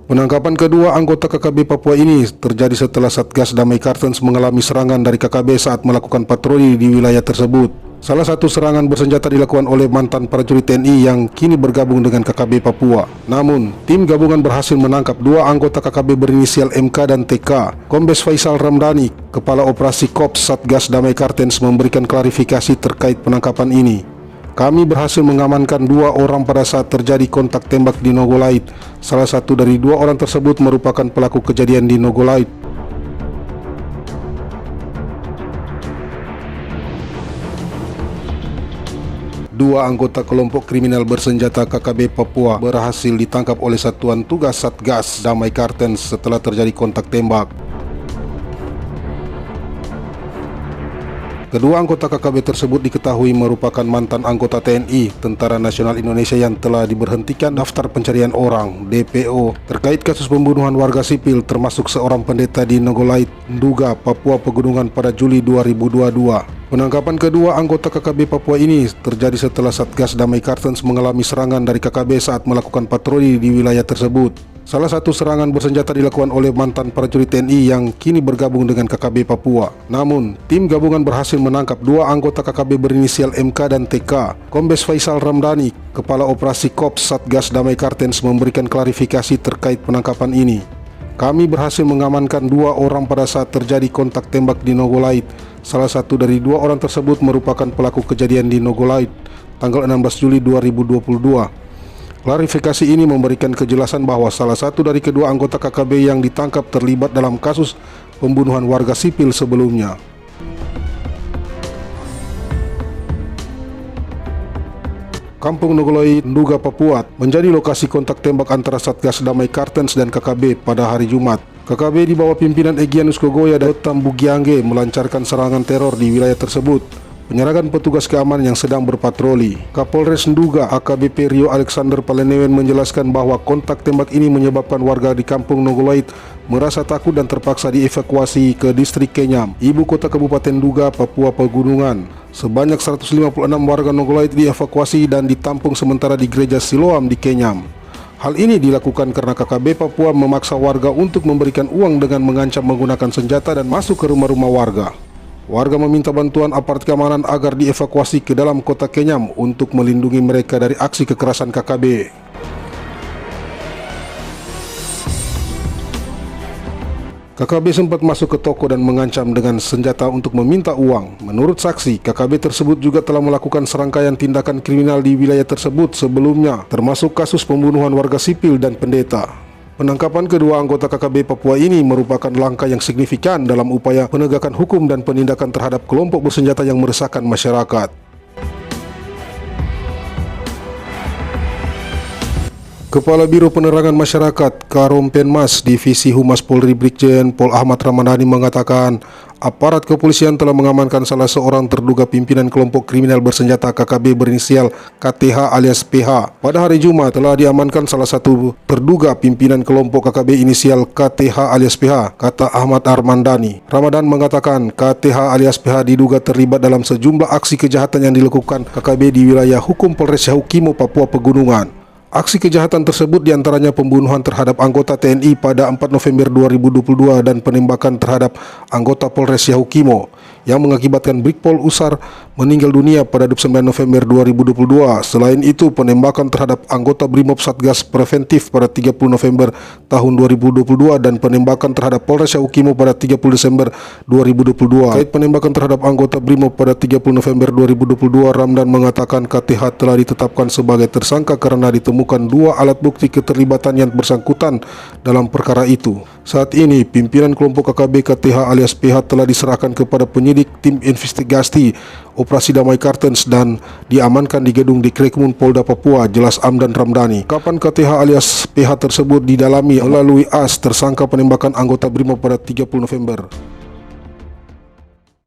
Penangkapan kedua anggota KKB Papua ini terjadi setelah Satgas Damai Kartens mengalami serangan dari KKB saat melakukan patroli di wilayah tersebut. Salah satu serangan bersenjata dilakukan oleh mantan prajurit TNI yang kini bergabung dengan KKB Papua. Namun, tim gabungan berhasil menangkap dua anggota KKB berinisial MK dan TK. Kombes Faisal Ramdhani, Kepala Operasi Kops Satgas Damai Kartens, memberikan klarifikasi terkait penangkapan ini. Kami berhasil mengamankan dua orang pada saat terjadi kontak tembak di Nogolait. Salah satu dari dua orang tersebut merupakan pelaku kejadian di Nogolait. Dua anggota kelompok kriminal bersenjata KKB Papua berhasil ditangkap oleh Satuan Tugas Satgas Damai Kartens setelah terjadi kontak tembak. Kedua anggota KKB tersebut diketahui merupakan mantan anggota TNI, Tentara Nasional Indonesia, yang telah diberhentikan daftar pencarian orang (DPO) terkait kasus pembunuhan warga sipil termasuk seorang pendeta di Nogolait, Nduga, Papua Pegunungan pada Juli 2022. Penangkapan kedua anggota KKB Papua ini terjadi setelah Satgas Damai Kartens mengalami serangan dari KKB saat melakukan patroli di wilayah tersebut. Salah satu serangan bersenjata dilakukan oleh mantan prajurit TNI yang kini bergabung dengan KKB Papua. Namun, tim gabungan berhasil menangkap dua anggota KKB berinisial MK dan TK. Kombes Faisal Ramdhani, Kepala Operasi Kops Satgas Damai Kartens, memberikan klarifikasi terkait penangkapan ini. Kami berhasil mengamankan dua orang pada saat terjadi kontak tembak di Nogolait. Salah satu dari dua orang tersebut merupakan pelaku kejadian di Nogolait tanggal 16 Juli 2022. Klarifikasi ini memberikan kejelasan bahwa salah satu dari kedua anggota KKB yang ditangkap terlibat dalam kasus pembunuhan warga sipil sebelumnya. Kampung Nogolait, Nduga, Papua menjadi lokasi kontak tembak antara Satgas Damai Kartens dan KKB pada hari Jumat. KKB di bawah pimpinan Egyanus Kogoya dan Otam Bugiangge melancarkan serangan teror di wilayah tersebut. Penyerangan petugas keamanan yang sedang berpatroli. Kapolres Nduga AKBP Rio Alexander Palenewen menjelaskan bahwa kontak tembak ini menyebabkan warga di Kampung Nogolait merasa takut dan terpaksa dievakuasi ke distrik Kenyam, ibu kota Kabupaten Nduga, Papua Pegunungan. Sebanyak 156 warga Nogolait dievakuasi dan ditampung sementara di Gereja Siloam di Kenyam. Hal ini dilakukan karena KKB Papua memaksa warga untuk memberikan uang dengan mengancam menggunakan senjata dan masuk ke rumah-rumah warga. Warga meminta bantuan aparat keamanan agar dievakuasi ke dalam kota Kenyam untuk melindungi mereka dari aksi kekerasan KKB. KKB sempat masuk ke toko dan mengancam dengan senjata untuk meminta uang. Menurut saksi, KKB tersebut juga telah melakukan serangkaian tindakan kriminal di wilayah tersebut sebelumnya, termasuk kasus pembunuhan warga sipil dan pendeta. Penangkapan kedua anggota KKB Papua ini merupakan langkah yang signifikan dalam upaya penegakan hukum dan penindakan terhadap kelompok bersenjata yang meresahkan masyarakat. Kepala Biro Penerangan Masyarakat Karompenmas Divisi Humas Polri Brigjen Pol Ahmad Ramadhani mengatakan aparat kepolisian telah mengamankan salah seorang terduga pimpinan kelompok kriminal bersenjata KKB berinisial KTH alias PH. Pada hari Jumat telah diamankan salah satu terduga pimpinan kelompok KKB inisial KTH alias PH, kata Ahmad Armandani. Ramadan mengatakan KTH alias PH diduga terlibat dalam sejumlah aksi kejahatan yang dilakukan KKB di wilayah hukum Polres Yahukimo, Papua Pegunungan. Aksi kejahatan tersebut diantaranya pembunuhan terhadap anggota TNI pada 4 November 2022 dan penembakan terhadap anggota Polres Yahukimo yang mengakibatkan Brigpol Usar meninggal dunia pada 29 November 2022. Selain itu, penembakan terhadap anggota Brimob Satgas Preventif pada 30 November tahun 2022 dan penembakan terhadap Polres Yahukimo pada 30 Desember 2022. Kait penembakan terhadap anggota Brimob pada 30 November 2022, Ramdan mengatakan KTH telah ditetapkan sebagai tersangka karena ditemukan dua alat bukti keterlibatan yang bersangkutan dalam perkara itu. Saat ini, pimpinan kelompok KKB KTH alias PH telah diserahkan kepada penyidik tim investigasi Operasi Damai Kartens dan diamankan di gedung Dikrekmun Polda Papua, jelas Amdan Ramdhani. Kapan KTH alias PH tersebut didalami melalui AS tersangka penembakan anggota Brimob pada 30 November.